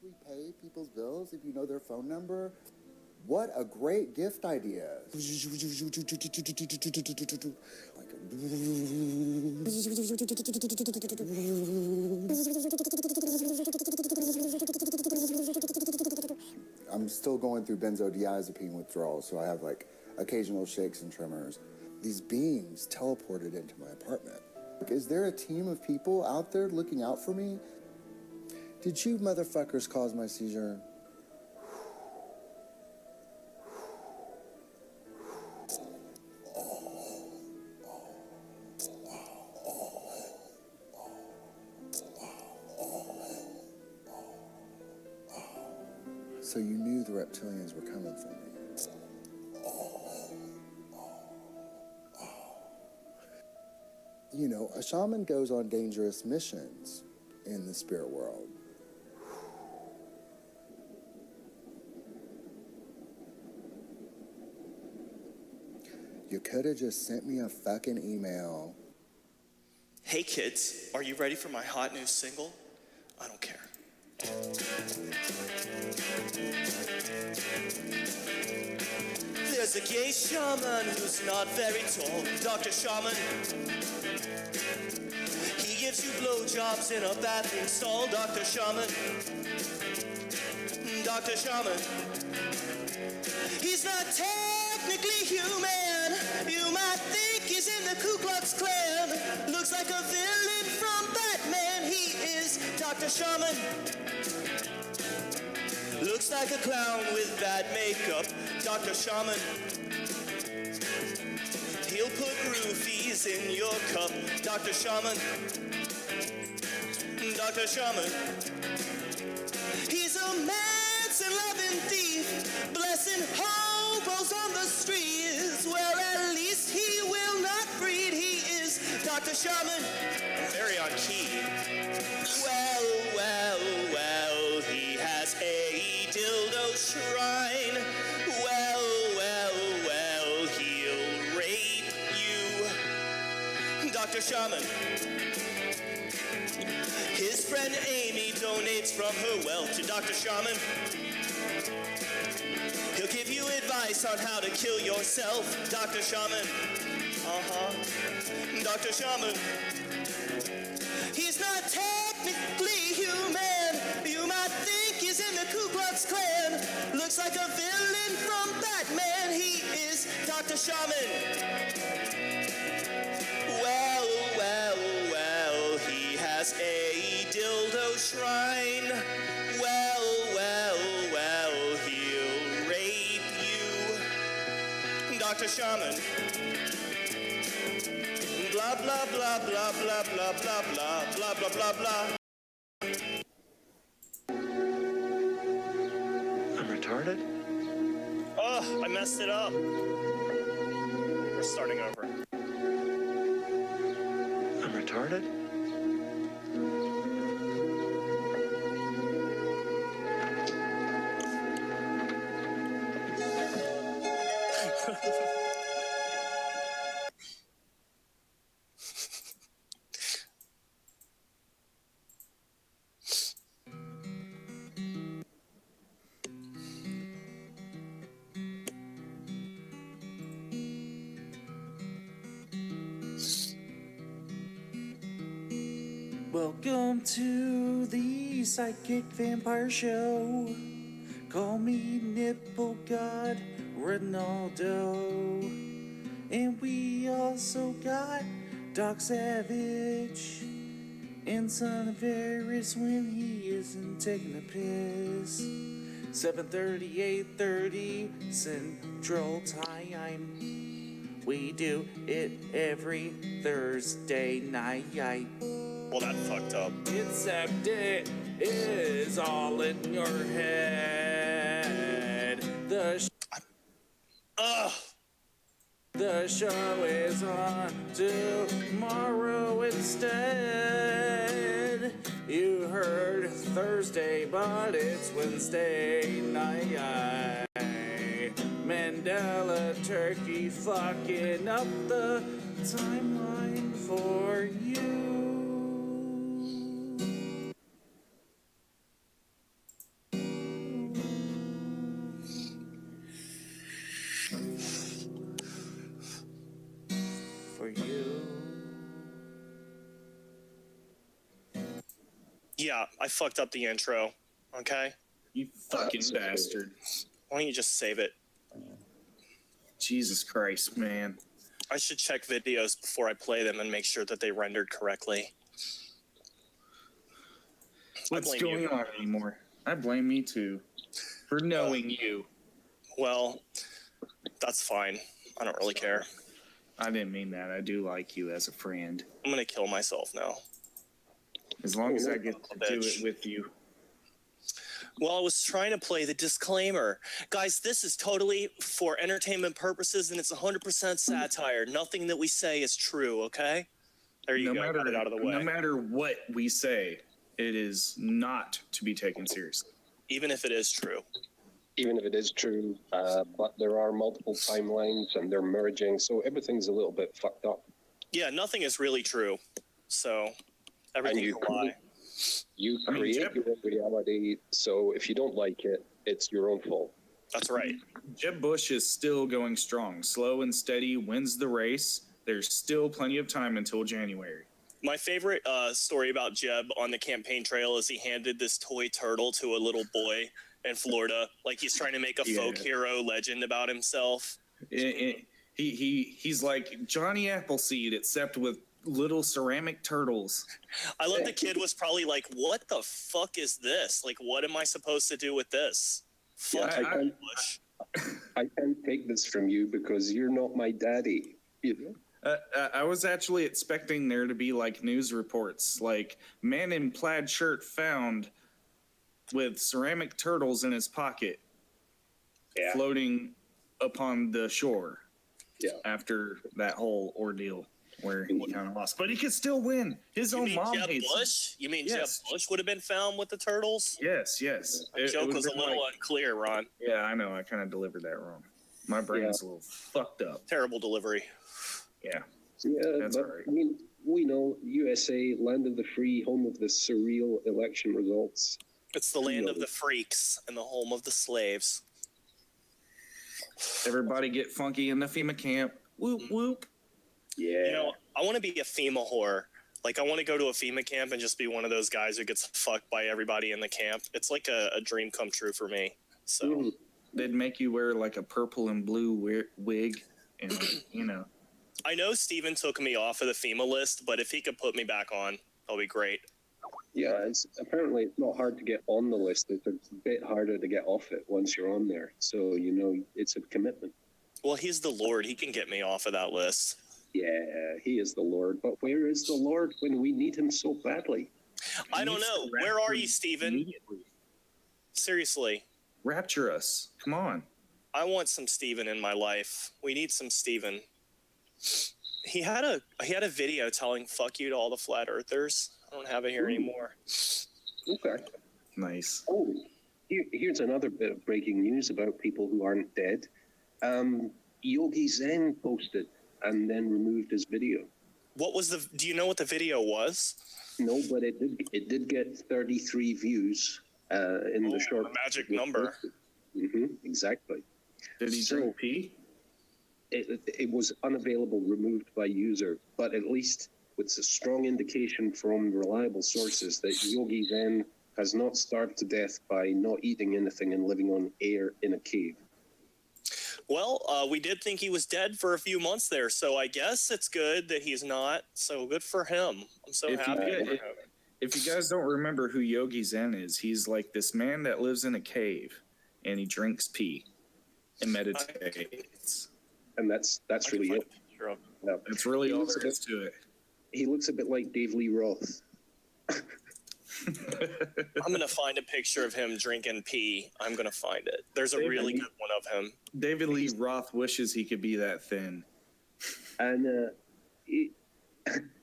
actually pay people's bills if you know their phone number? What a great gift idea. I'm still going through benzodiazepine withdrawal, so I have like occasional shakes and tremors. These beings teleported into my apartment. Is there a team of people out there looking out for me? Did you motherfuckers cause my seizure? So you knew the reptilians were coming for me. You know, a shaman goes on dangerous missions in the spirit world. You could have just sent me a fucking email. Hey kids, are you ready for my hot new single? I don't care. There's a gay shaman who's not very tall, Dr. Shaman. He gives you blowjobs in a bathroom stall, Dr. Shaman. Dr. Shaman. He's not technically human. You might think he's in the Ku Klux Klan. Looks like a villain from Batman. He is Dr. Shaman. Looks like a clown with bad makeup, Dr. Shaman. He'll put roofies in your cup, Dr. Shaman. Dr. Shaman. He's a manson-loving thief, blessing hobos on the streets. Well, at least he will not breed. He is Dr. Shaman. Very on key. Well, he has a dildo shrine. Well, he'll rape you, Dr. Shaman. His friend Amy donates from her wealth to Dr. Shaman. He'll give you advice on how to kill yourself, Dr. Shaman. Dr. Shaman. He's not technically human. You might think he's in the Ku Klux Klan. Looks like a villain from Batman. He is Dr. Shaman. Well, he has a dildo shrine. Well, he'll rape you, Dr. Shaman. Blah, blah, blah, blah, blah, blah, blah, blah, blah, blah, blah, blah. I'm retarded? Oh, I messed it up. We're starting over. I'm retarded? Welcome to the Psychic Vampire Show. Call me Nipple God Ronaldo. And we also got Doc Savage and Son of Eris when he isn't taking a piss. 7:30, 8:30 Central Time. We do it every Thursday night. Well, that fucked up. Except it is all in your head. The show is on tomorrow instead. You heard Thursday, but it's Wednesday night. Mandela turkey fucking up the timeline for you. Yeah, I fucked up the intro. Okay? You fucking bastard. Why don't you just save it? Jesus Christ, man. I should check videos before I play them and make sure that they rendered correctly. What's going on anymore? I blame me too. For knowing you. Well, that's fine. I don't really care. I didn't mean that. I do like you as a friend. I'm gonna kill myself now. As long as I get to do it with you. Well, I was trying to play the disclaimer. Guys, this is totally for entertainment purposes, and it's 100% satire. Nothing that we say is true, okay? There you go. Got it out of the way. No matter what we say, it is not to be taken seriously. Even if it is true. Even if it is true, but there are multiple timelines, and they're merging, so everything's a little bit fucked up. Yeah, nothing is really true. So, everything's a lie. You create your own reality, so if you don't like it, it's your own fault. That's right. Jeb Bush is still going strong. Slow and steady wins the race. There's still plenty of time until January. My favorite story about Jeb on the campaign trail is he handed this toy turtle to a little boy in Florida. Like he's trying to make a folk hero legend about himself. He's like Johnny Appleseed, except with little ceramic turtles. I love the kid was probably like, what the fuck is this? Like, what am I supposed to do with this? Fuck I can't take this from you because you're not my daddy. You know? I was actually expecting there to be like news reports, like man in plaid shirt found with ceramic turtles in his pocket, floating upon the shore. Yeah. After that whole ordeal where he kind of lost, but he could still win. His own mom hates Bush? You mean Jeb Bush would have been found with the turtles? Yes. The joke was a little unclear, Ron. Yeah, I know. I kind of delivered that wrong. My brain's a little fucked up. Terrible delivery. Yeah, that's all right. I mean, we know USA, land of the free, home of the surreal election results. It's the land of the freaks and the home of the slaves. Everybody get funky in the FEMA camp. Whoop, whoop. Yeah. You know, I want to be a FEMA whore. Like, I want to go to a FEMA camp and just be one of those guys who gets fucked by everybody in the camp. It's like a dream come true for me. So they'd make you wear like a purple and blue wig, and you know. I know Steven took me off of the FEMA list, but if he could put me back on, that'll be great. Yeah, apparently it's not hard to get on the list. It's a bit harder to get off it once you're on there. So, you know, it's a commitment. Well, he's the Lord. He can get me off of that list. Yeah, he is the Lord. But where is the Lord when we need him so badly? I don't know. Where are you, Steven? Seriously. Rapture us. Come on. I want some Steven in my life. We need some Steven. He had a video telling fuck you to all the flat earthers. I don't have it here anymore. Okay. Nice. Oh, here's another bit of breaking news about people who aren't dead. Yogi Zen posted and then removed his video. Do you know what the video was? No, but it did get 33 views in the short. A magic number. Exactly. Did he drink pee? It was unavailable, removed by user, but at least it's a strong indication from reliable sources that Yogi Zen has not starved to death by not eating anything and living on air in a cave. Well, we did think he was dead for a few months there, so I guess it's good that he's not. So good for him. I'm so happy. If you guys don't remember who Yogi Zen is, he's like this man that lives in a cave and he drinks pee and meditates. And that's really it. Yeah, that's really all there is to it. He looks a bit like Dave Lee Roth. I'm going to find a picture of him drinking pee. I'm going to find it. There's a really good one of him. David Lee Roth wishes he could be that thin. And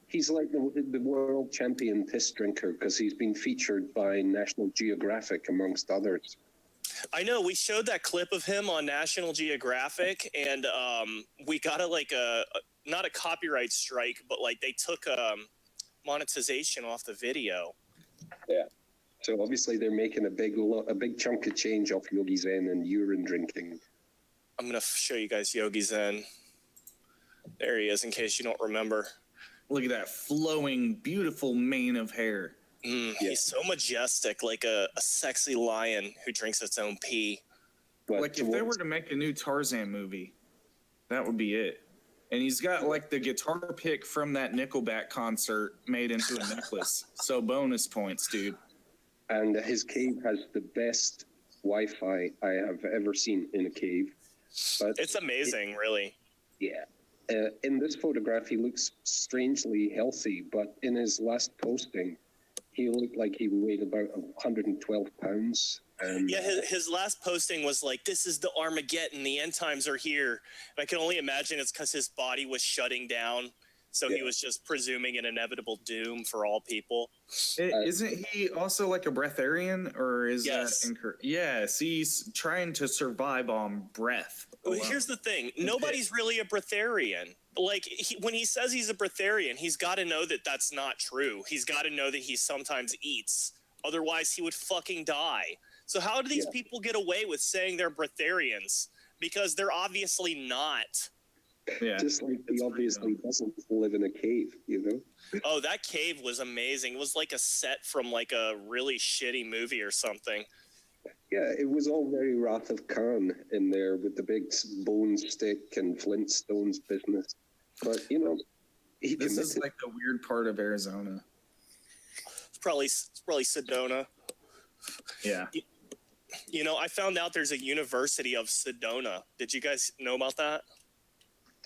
he's like the world champion piss drinker because he's been featured by National Geographic, amongst others. I know. We showed that clip of him on National Geographic, and we got not a copyright strike, but like they took monetization off the video. Yeah. So obviously they're making a big chunk of change off Yogi Zen and urine drinking. I'm going to show you guys Yogi Zen. There he is, in case you don't remember. Look at that flowing, beautiful mane of hair. He's so majestic, like a sexy lion who drinks its own pee. But Like if they were to make a new Tarzan movie, that would be it. And he's got like the guitar pick from that Nickelback concert made into a necklace. So bonus points, dude. And his cave has the best Wi-Fi I have ever seen in a cave. But It's amazing, really. yeah. In this photograph, he looks strangely healthy, but in his last posting, he looked like he weighed about 112 pounds. And Yeah, his last posting was like, "This is the Armageddon. The end times are here." And I can only imagine it's because his body was shutting down, so he was just presuming an inevitable doom for all people. Isn't he also like a breatharian, or is Yes. that incorrect? Yes, he's trying to survive on breath. Well, here's the thing: nobody's really a breatharian. Like when he says he's a breatharian, he's got to know that that's not true. He's got to know that he sometimes eats. Otherwise, he would fucking die. So how do these people get away with saying they're breatharians? Because they're obviously not. Yeah, just like he obviously doesn't live in a cave, you know? Oh, that cave was amazing. It was like a set from like a really shitty movie or something. Yeah, it was all very Wrath of Khan in there with the big bone stick and Flintstones business. But, you know, this is like the weird part of Arizona. It's probably Sedona. Yeah. You know, I found out there's a University of Sedona. Did you guys know about that?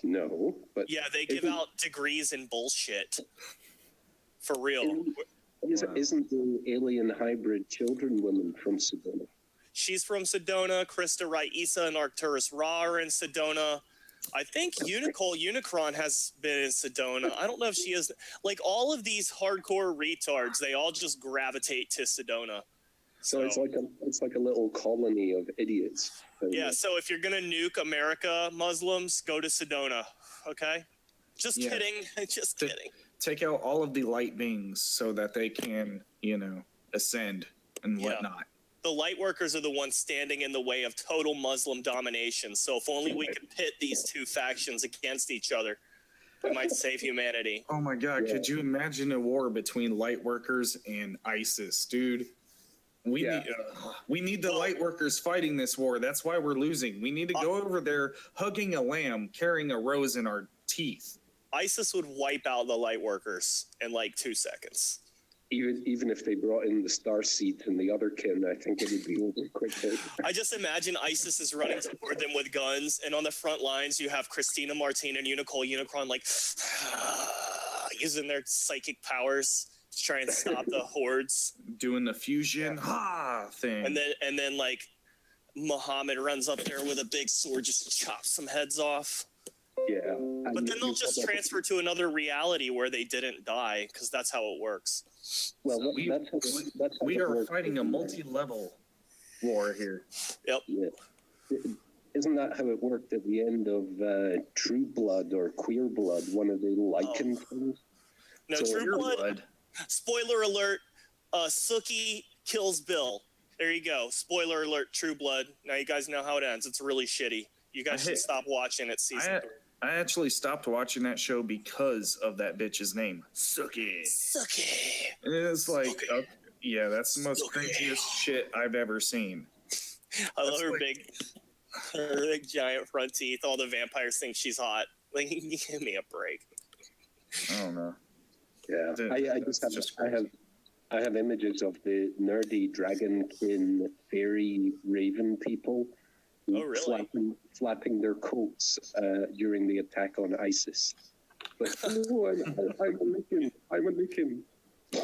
No, but Yeah, they give out degrees in bullshit. For real. Isn't the alien hybrid children woman from Sedona? She's from Sedona. Krista Raisa and Arcturus Ra are in Sedona. I think Unicron has been in Sedona. I don't know if she is. Like, all of these hardcore retards, they all just gravitate to Sedona. So it's like a little colony of idiots. Yeah, so if you're going to nuke America, Muslims, go to Sedona, okay? Just kidding. Just kidding. Take out all of the light beings so that they can, you know, ascend and whatnot. The light workers are the ones standing in the way of total Muslim domination. So if only we could pit these two factions against each other, it might save humanity. Oh my God, could you imagine a war between light workers and ISIS, dude? We need the light workers fighting this war. That's why we're losing. We need to go over there hugging a lamb, carrying a rose in our teeth. ISIS would wipe out the light workers in like 2 seconds. Even if they brought in the Star Seeds and the other kin, I think it would be over quickly. I just imagine ISIS is running toward them with guns, and on the front lines you have Christina Martin and Unicron like using their psychic powers to try and stop the hordes, doing the fusion thing, and then like Muhammad runs up there with a big sword, just chops some heads off. Yeah, but then they'll just transfer to another reality where they didn't die, because that's how it works. Well, we are fighting a multi-level war here. Yep. Yeah. Isn't that how it worked at the end of True Blood or Queer Blood? One of the Lycan things. No, True Blood. Spoiler alert: Sookie kills Bill. There you go. Spoiler alert: True Blood. Now you guys know how it ends. It's really shitty. You guys should stop watching it. Season 3. I actually stopped watching that show because of that bitch's name, Sookie. Sookie. And it's like, yeah, that's the most cringiest shit I've ever seen. I love her big giant front teeth. All the vampires think she's hot. Like, give me a break. I don't know. Yeah, I have images of the nerdy dragonkin fairy raven people. Oh, really? Flapping their coats during the attack on ISIS. But no, I'm a Lycan.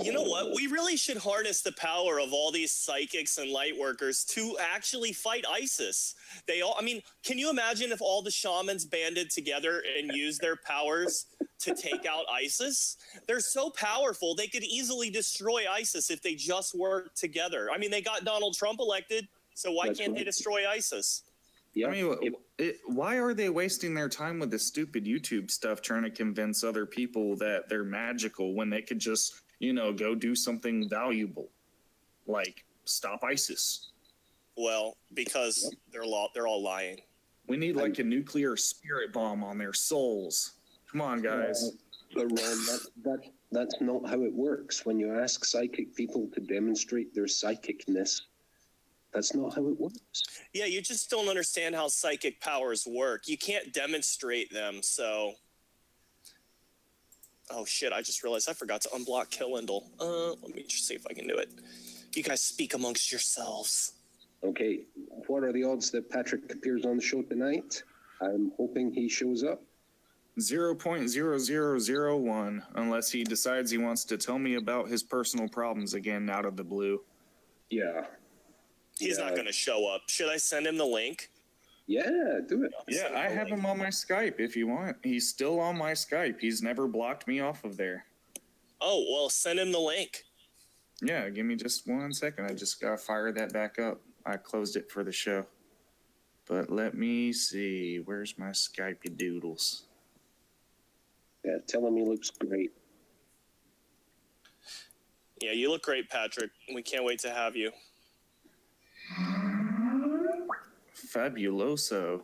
You know what? We really should harness the power of all these psychics and light workers to actually fight ISIS. Can you imagine if all the shamans banded together and used their powers to take out ISIS? They're so powerful, they could easily destroy ISIS if they just worked together. I mean, they got Donald Trump elected, so why can't they destroy ISIS? Yeah. I mean, why are they wasting their time with this stupid YouTube stuff trying to convince other people that they're magical when they could just, go do something valuable, like stop ISIS? Well, because they're all lying. We need like a nuclear spirit bomb on their souls. Come on, guys. But Ron, That's not how it works. When you ask psychic people to demonstrate their psychicness, that's not how it works. Yeah, you just don't understand how psychic powers work. You can't demonstrate them, so... Oh, shit, I just realized I forgot to unblock Killindle. Let me just see if I can do it. You guys speak amongst yourselves. Okay, what are the odds that Patrick appears on the show tonight? I'm hoping he shows up. 0.0001, unless he decides he wants to tell me about his personal problems again out of the blue. Yeah. He's not going to show up. Should I send him the link? Yeah, do it. Yeah, I have him on my Skype if you want. He's still on my Skype. He's never blocked me off of there. Oh, well, send him the link. Yeah, give me just 1 second. I just got to fire that back up. I closed it for the show. But let me see. Where's my Skypey doodles? Yeah, tell him he looks great. Yeah, you look great, Patrick. We can't wait to have you. Fabuloso.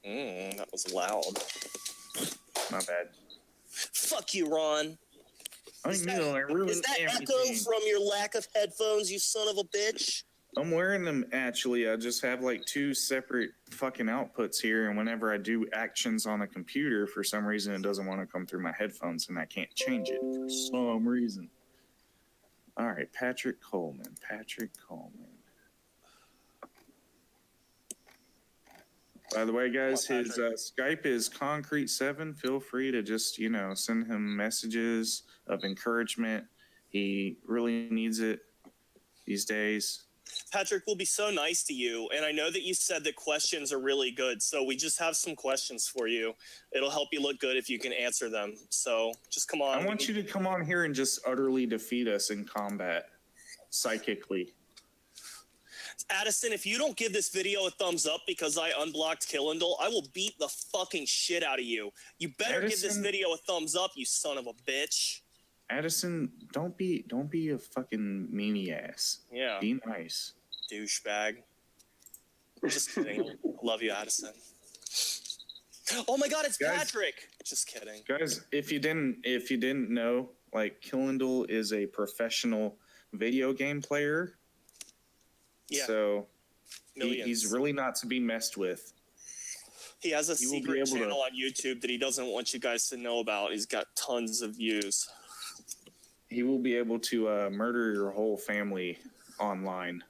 That was loud. My bad. Fuck you, Ron. I know, I ruined Is that everything. echo from your lack of headphones, you son of a bitch? I'm wearing them, actually. I just have like 2 separate fucking outputs here, and whenever I do actions on a computer, for some reason it doesn't want to come through my headphones, and I can't change it for some reason. All right, Patrick Coleman. By the way, guys, his Skype is Concrete7. Feel free to just, send him messages of encouragement. He really needs it these days. Patrick will be so nice to you, and I know that you said that questions are really good, so we just have some questions for you. It'll help you look good if you can answer them, so just come on. I want you to come on here and just utterly defeat us in combat, psychically. Addison, if you don't give this video a thumbs up because I unblocked Killindle, I will beat the fucking shit out of you. You better give this video a thumbs up, you son of a bitch. Addison, don't be a fucking meanie ass. Yeah. Be nice. Douchebag. Just kidding. I love you, Addison. Oh my god, it's Patrick! Just kidding. Guys, if you didn't know, like, Killindle is a professional video game player. Yeah. So he's really not to be messed with. He has a secret channel on YouTube that he doesn't want you guys to know about. He's got tons of views. He will be able to murder your whole family online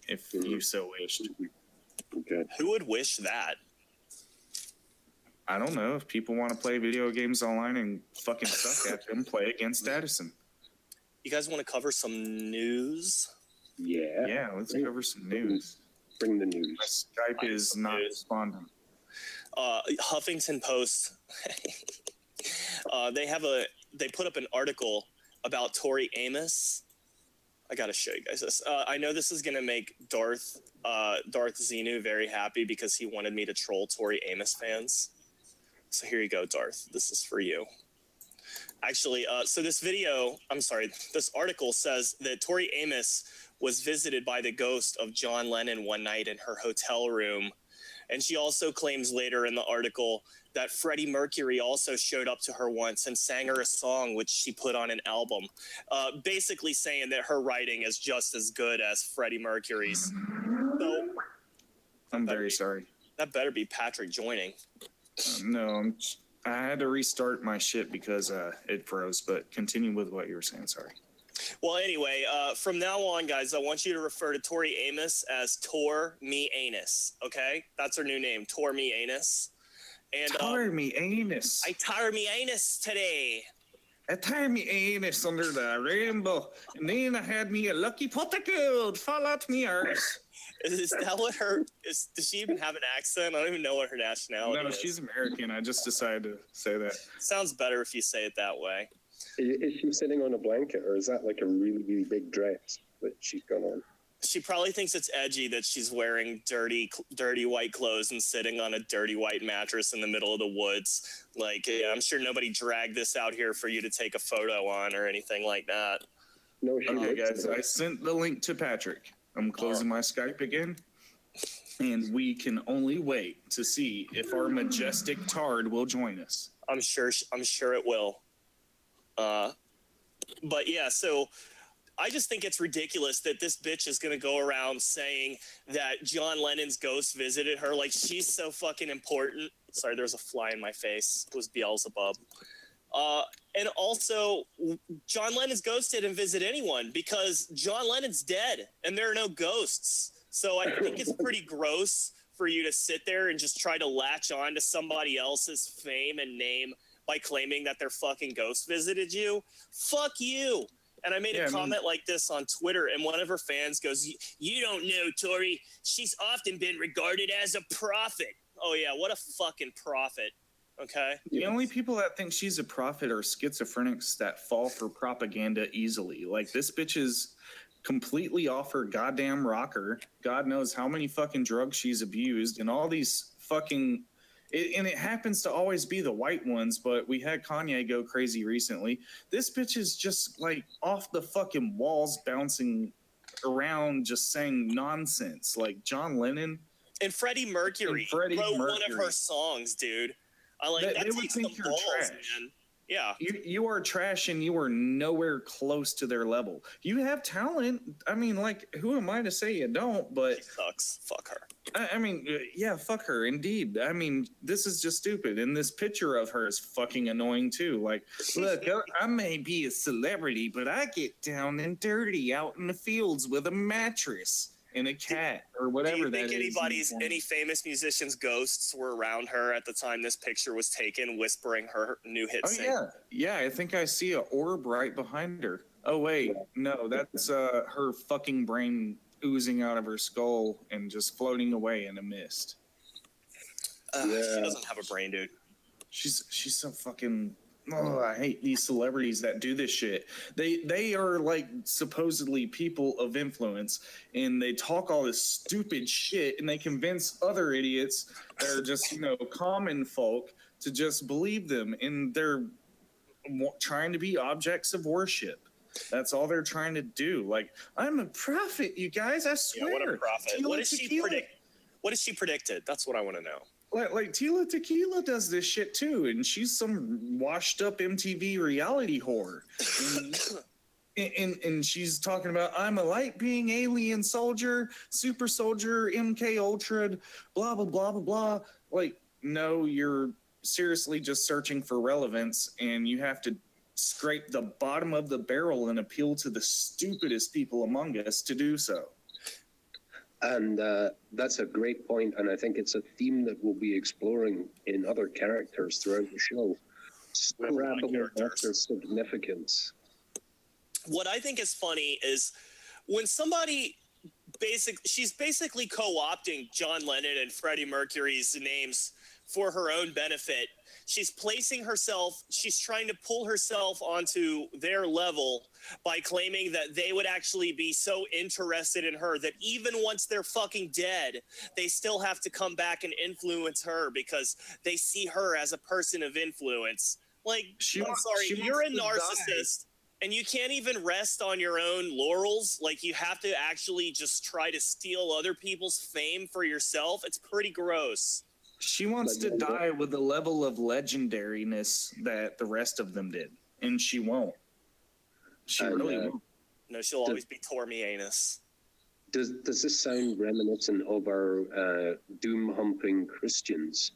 if you so wished. Okay. Who would wish that? I don't know. If people want to play video games online and fucking suck at them, play against Addison. You guys want to cover some news? Yeah. Yeah, let's cover some news. Bring the news. My Skype is not responding. Huffington Post. They put up an article about Tori Amos. I gotta show you guys this. I know this is gonna make Darth Xenu very happy because he wanted me to troll Tori Amos fans. So here you go, Darth. This is for you. Actually, so this article says that Tori Amos was visited by the ghost of John Lennon one night in her hotel room. And she also claims later in the article that Freddie Mercury also showed up to her once and sang her a song, which she put on an album, basically saying that her writing is just as good as Freddie Mercury's. So, I'm very sorry. That better be Patrick joining. No, I had to restart my shit because it froze, but continue with what you were saying. Sorry. Well, anyway, from now on, guys, I want you to refer to Tori Amos as Tor Me Anus, okay? That's her new name, Tor Me Anus. And Tor Me Anus. I tire me anus today. I tire me anus under the rainbow, and then I had me a lucky pot of gold fall out me arse. Is that what does she even have an accent? I don't even know what her nationality is. No, she's American. I just decided to say that. Sounds better if you say it that way. Is she sitting on a blanket, or is that like a really, really big dress that she's got on? She probably thinks it's edgy that she's wearing dirty white clothes and sitting on a dirty white mattress in the middle of the woods. Like, yeah, I'm sure nobody dragged this out here for you to take a photo on or anything like that. No, okay, guys, I sent the link to Patrick. I'm closing my Skype again, and we can only wait to see if our majestic tard will join us. I'm sure it will. But yeah, so I just think it's ridiculous that this bitch is going to go around saying that John Lennon's ghost visited her. Like, she's so fucking important. Sorry, there's a fly in my face. It was Beelzebub. And also, John Lennon's ghost didn't visit anyone because John Lennon's dead and there are no ghosts. So I think it's pretty gross for you to sit there and just try to latch on to somebody else's fame and name by claiming that their fucking ghost visited you. Fuck you. And I made a comment like this on Twitter, and one of her fans goes, "You don't know, Tori. She's often been regarded as a prophet." Oh, yeah, what a fucking prophet. Okay? The only people that think she's a prophet are schizophrenics that fall for propaganda easily. Like, this bitch is completely off her goddamn rocker. God knows how many fucking drugs she's abused, and all these fucking... and it happens to always be the white ones, but we had Kanye go crazy recently. This bitch is just, like, off the fucking walls, bouncing around, just saying nonsense. Like, John Lennon... And Freddie Mercury wrote one of her songs, dude. I like that. They would think you're trash. Man. Yeah. You are trash and you are nowhere close to their level. You have talent. I mean, like, who am I to say you don't? But she sucks. Fuck her. I mean, yeah, fuck her. Indeed. I mean, this is just stupid. And this picture of her is fucking annoying too. Like, look, I may be a celebrity, but I get down and dirty out in the fields with a mattress and a cat or whatever that is. Do you think any famous musicians' ghosts were around her at the time this picture was taken, whispering her new hit single? Yeah, I think I see an orb right behind her. Oh, wait, no, that's her fucking brain oozing out of her skull and just floating away in a mist. She doesn't have a brain, dude. She's so fucking... Oh, I hate these celebrities that do this shit. They are like supposedly people of influence, and they talk all this stupid shit, and they convince other idiots that are just, common folk to just believe them, and they're trying to be objects of worship. That's all they're trying to do. Like, I'm a prophet, you guys. I swear. Yeah, what a prophet. What has she predicted? That's what I want to know. Like Tila Tequila does this shit too, and she's some washed up MTV reality whore. And she's talking about, I'm a light being alien soldier, super soldier, MK Ultra, blah, blah, blah, blah, blah. Like, no, you're seriously just searching for relevance, and you have to scrape the bottom of the barrel and appeal to the stupidest people among us to do so. And that's a great point, and I think it's a theme that we'll be exploring in other characters throughout the show. Scrapping after significance. What I think is funny is when somebody she's basically co-opting John Lennon and Freddie Mercury's names for her own benefit. She's placing herself, she's trying to pull herself onto their level by claiming that they would actually be so interested in her that even once they're fucking dead, they still have to come back and influence her because they see her as a person of influence. Like, you're a narcissist and you can't even rest on your own laurels. Like, you have to actually just try to steal other people's fame for yourself. It's pretty gross. She wants to die with the level of legendariness that the rest of them did, and she won't. She really won't. No, she'll always be Tori Amos. Does this sound reminiscent of our doom-humping Christians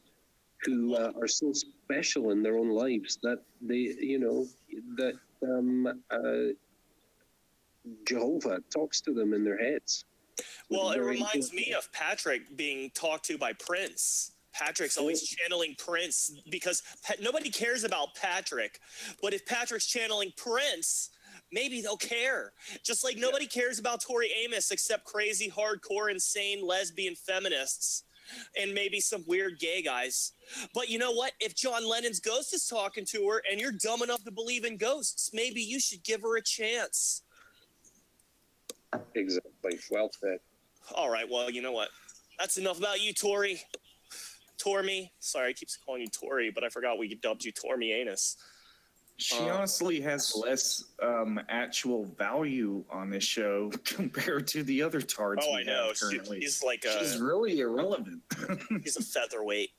who are so special in their own lives that they, Jehovah talks to them in their heads? Well, it reminds me of Patrick being talked to by Prince. Patrick's always channeling Prince because nobody cares about Patrick. But if Patrick's channeling Prince, maybe they'll care. Just like nobody cares about Tori Amos except crazy, hardcore, insane lesbian feminists and maybe some weird gay guys. But you know what? If John Lennon's ghost is talking to her and you're dumb enough to believe in ghosts, maybe you should give her a chance. Exactly. Well said. All right. Well, you know what? That's enough about you, Tori. Tormy. Sorry, I keep calling you Tori, but I forgot we dubbed you Tori Amos. She honestly has less actual value on this show compared to the other tards we have currently. She's really irrelevant. She's a featherweight.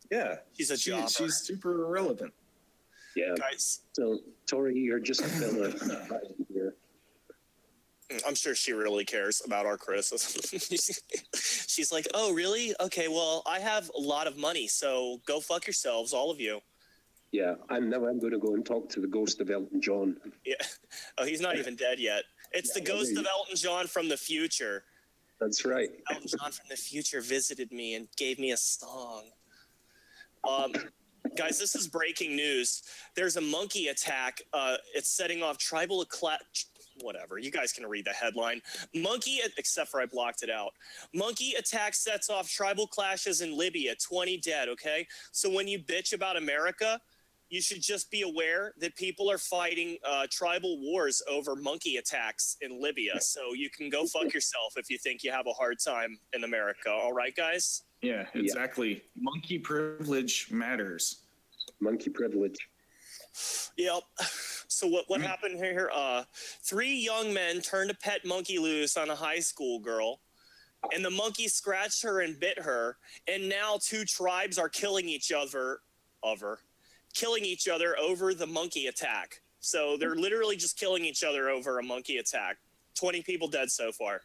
Yeah. She's a jobber. She's super irrelevant. Yeah. Guys, So, Tori, you're just gonna here. I'm sure she really cares about our criticism. She's like, oh, really? Okay, well, I have a lot of money, so go fuck yourselves, all of you. Yeah, I'm going to go and talk to the ghost of Elton John. Yeah. Oh, he's not even dead yet. It's the ghost of Elton John from the future. That's right. Elton John from the future visited me and gave me a song. Guys, this is breaking news. There's a monkey attack. It's setting off tribal whatever. You guys can read the headline. Except for I blocked it out. Monkey attack sets off tribal clashes in Libya. 20 dead, okay? So when you bitch about America, you should just be aware that people are fighting tribal wars over monkey attacks in Libya. So you can go fuck yourself if you think you have a hard time in America. All right, guys? Yeah, exactly. Yeah. Monkey privilege matters. Monkey privilege. Yep. So what happened here? 3 young men turned a pet monkey loose on a high school girl, and the monkey scratched her and bit her. And now 2 tribes are killing each other over the monkey attack. So they're literally just killing each other over a monkey attack. 20 people dead so far.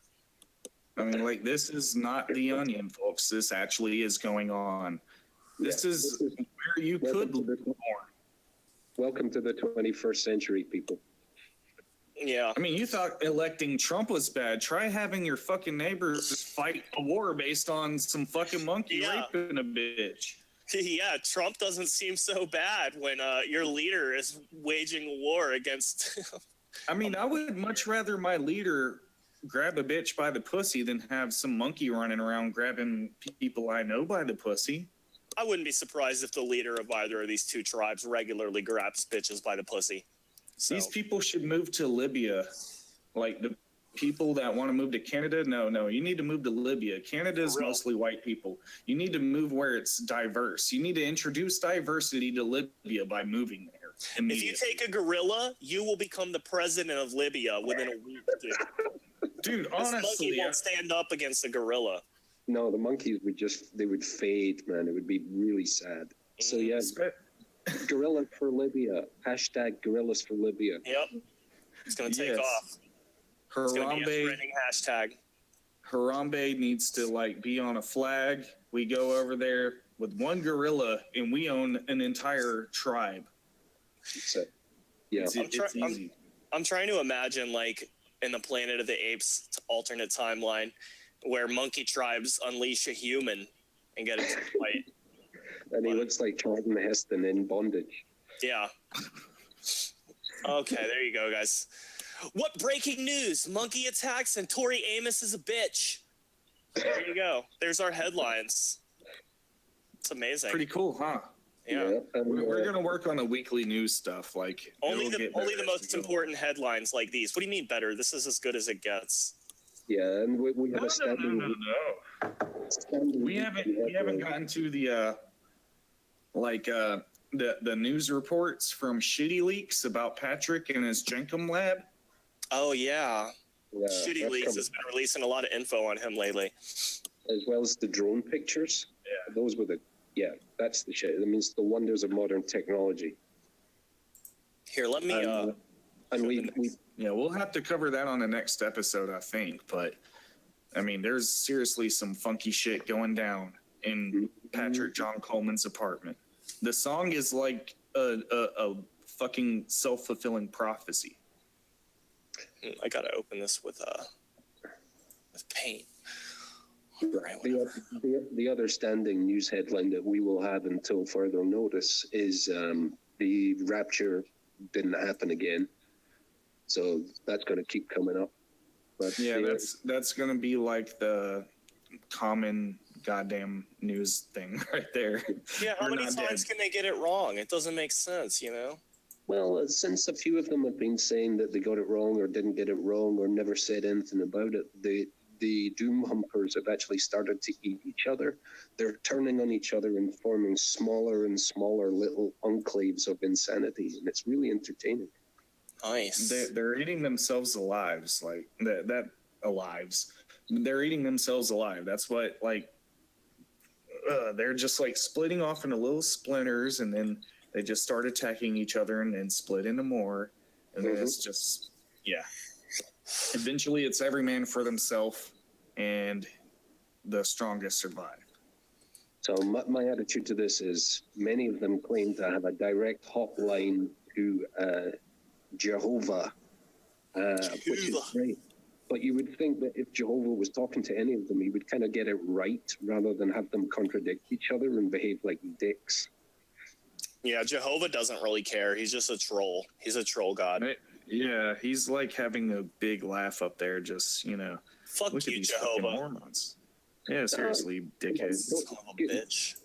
I mean, like, this is not The Onion, folks. This actually is going on. This is where you could live more. Welcome to the 21st century, people. Yeah. I mean, you thought electing Trump was bad. Try having your fucking neighbors fight a war based on some fucking monkey raping a bitch. Yeah, Trump doesn't seem so bad when your leader is waging a war against... I mean, I would much rather my leader grab a bitch by the pussy than have some monkey running around grabbing people I know by the pussy. I wouldn't be surprised if the leader of either of these 2 tribes regularly grabs bitches by the pussy. So. These people should move to Libya. Like, the people that want to move to Canada, no, you need to move to Libya. Canada is mostly white people. You need to move where it's diverse. You need to introduce diversity to Libya by moving there. If you take a gorilla, you will become the president of Libya within a week, dude. Dude, honestly, this monkey won't stand up against a gorilla. No, the monkeys would fade, man. It would be really sad. So yeah, gorilla for Libya. Hashtag gorillas for Libya. Yep. It's going to take off. Harambe, it's going to be a trending hashtag. Harambe needs to, like, be on a flag. We go over there with 1 gorilla and we own an entire tribe. Yeah. It's easy. I'm trying to imagine, like, in the Planet of the Apes alternate timeline, where monkey tribes unleash a human and get into a fight. And he looks like Charlton Heston in bondage. Yeah. Okay, there you go, guys. What breaking news? Monkey attacks and Tori Amos is a bitch. There you go. There's our headlines. It's amazing. Pretty cool, huh? Yeah. We're going to work on the weekly news stuff. Like, only the most important headlines like these. What do you mean better? This is as good as it gets. Yeah, and we have a standing. No. We haven't gotten to the the news reports from Shitty Leaks about Patrick and his Jenkum lab. Oh yeah. Shitty Leaks has been releasing a lot of info on him lately, as well as the drone pictures. Yeah, those were that's the shit. That means the wonders of modern technology. Here, let me. We'll have to cover that on the next episode, I think. But I mean, there's seriously some funky shit going down in Patrick John Coleman's apartment. The song is like a fucking self-fulfilling prophecy. I gotta open this with paint. Right. The other standing news headline that we will have until further notice is the Rapture didn't happen again. So that's going to keep coming up. But yeah, that's going to be like the common goddamn news thing right there. Yeah, how many times can they get it wrong? It doesn't make sense, you know? Well, since a few of them have been saying that they got it wrong or didn't get it wrong or never said anything about it, the doom humpers have actually started to eat each other. They're turning on each other and forming smaller and smaller little enclaves of insanity, and it's really entertaining. Nice. They're eating themselves alive, like that alives. They're eating themselves alive. That's what, like, they're just like splitting off into little splinters, and then They just start attacking each other and then split into more. And then it's just, Eventually, it's every man for themselves, and the strongest survive. So my attitude to this is many of them claim to have a direct hotline to Jehovah, which is great. But you would think that if Jehovah was talking to any of them, he would kind of get it right rather than have them contradict each other and behave like dicks. Yeah, Jehovah doesn't really care. He's just a troll. He's a troll god. Yeah, he's like having a big laugh up there, just, Fuck look you, at these Jehovah. fucking Mormons. Yeah, seriously, dickheads. Son of a bitch.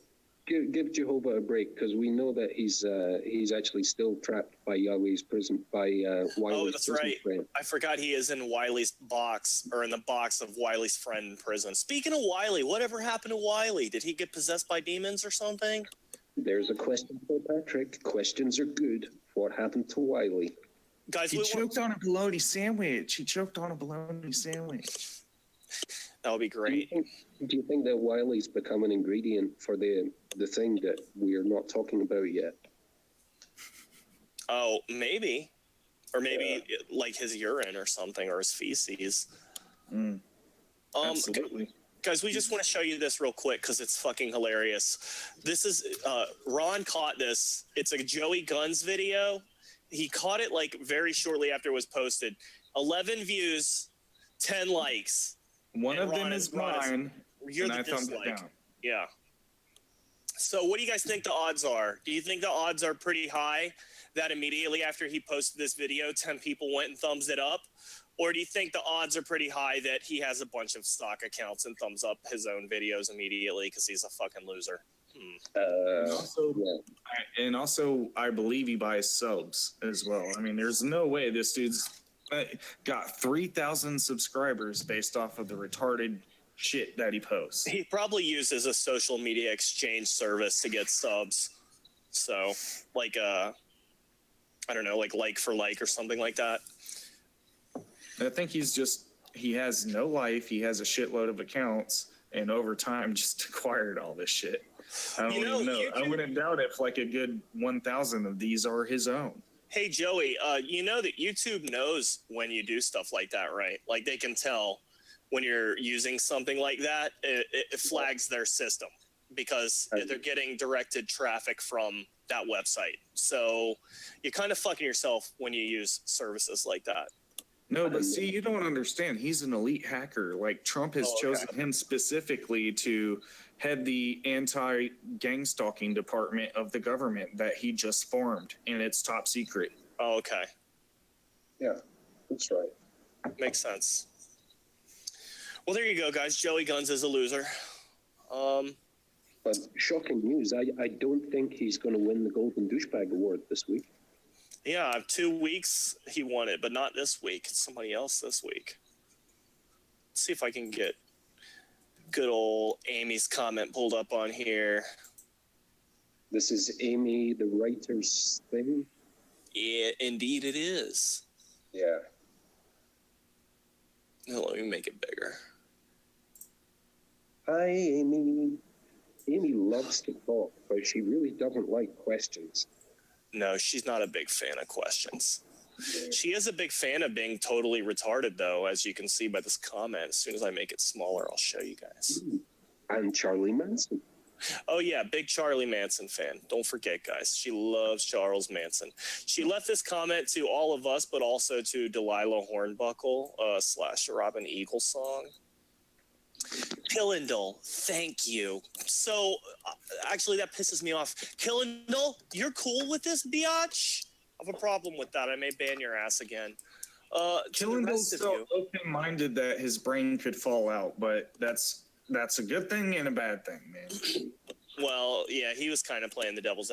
Give Jehovah a break, because we know that he's actually still trapped by Yahweh's prison, by Wiley's that's prison right. friend. I forgot he is in Wiley's box, or in the box of Wiley's friend in prison. Speaking of Wiley, whatever happened to Wiley? Did he get possessed by demons or something? There's a question for Patrick. Questions are good. What happened to Wiley? Guys, He choked on a bologna sandwich. That would be great. Do you think that Wiley's become an ingredient for the thing that we're not talking about yet? Oh, maybe. Or maybe like his urine or something, or his feces. Absolutely. Guys, we just want to show you this real quick because it's fucking hilarious. This is, Ron caught this. It's a Joey Guns video. He caught it like very shortly after it was posted. 11 views, 10 likes. One of them is mine, You're and the I thumbed it dislike. down. Yeah. So what do you guys think the odds are? Do you think the odds are pretty high that immediately after he posted this video, 10 people went and thumbs it up? Or do you think the odds are pretty high that he has a bunch of stock accounts and thumbs up his own videos immediately because he's a fucking loser? Also, I believe he buys subs as well. I mean, there's no way this dude's got 3,000 subscribers based off of the retarded shit that he posts. He probably uses a social media exchange service to get subs. So, like, I don't know, like for like or something like that. I think he has no life. He has a shitload of accounts, and over time just acquired all this shit. I don't even know. I wouldn't doubt if like a good 1,000 of these are his own. Hey, Joey, you know that YouTube knows when you do stuff like that, right? Like they can tell when you're using something like that. It flags their system because they're getting directed traffic from that website. So you're kind of fucking yourself when you use services like that. No, but see, you don't understand. He's an elite hacker. Like Trump has chosen him specifically to head the anti-gang stalking department of the government that he just formed, and it's top secret. Oh, okay. Yeah, that's right. Makes sense. Well, there you go, guys. Joey Guns is a loser. But shocking news, I don't think he's going to win the Golden Douchebag Award this week. Yeah, 2 weeks he won it, but not this week. It's somebody else this week. Let's see if I can get good old Amy's comment pulled up on here. This is Amy, the writer's thing? Yeah, indeed it is. Yeah. Now, let me make it bigger. Hi, Amy. Amy loves to talk, but she really doesn't like questions. No, she's not a big fan of questions. She is a big fan of being totally retarded, though, as you can see by this comment. As soon as I make it smaller, I'll show you guys. And Charlie Manson. Oh, yeah, big Charlie Manson fan. Don't forget, guys. She loves Charles Manson. She left this comment to all of us, but also to Delilah Hornbuckle / Robin Eagle song. Killendall, thank you. So, actually, that pisses me off. Killendall, you're cool with this, biatch? I have a problem with that. I may ban your ass again. Killendall's so open-minded that his brain could fall out, but that's a good thing and a bad thing, man. Well, yeah, he was kind of playing the devil's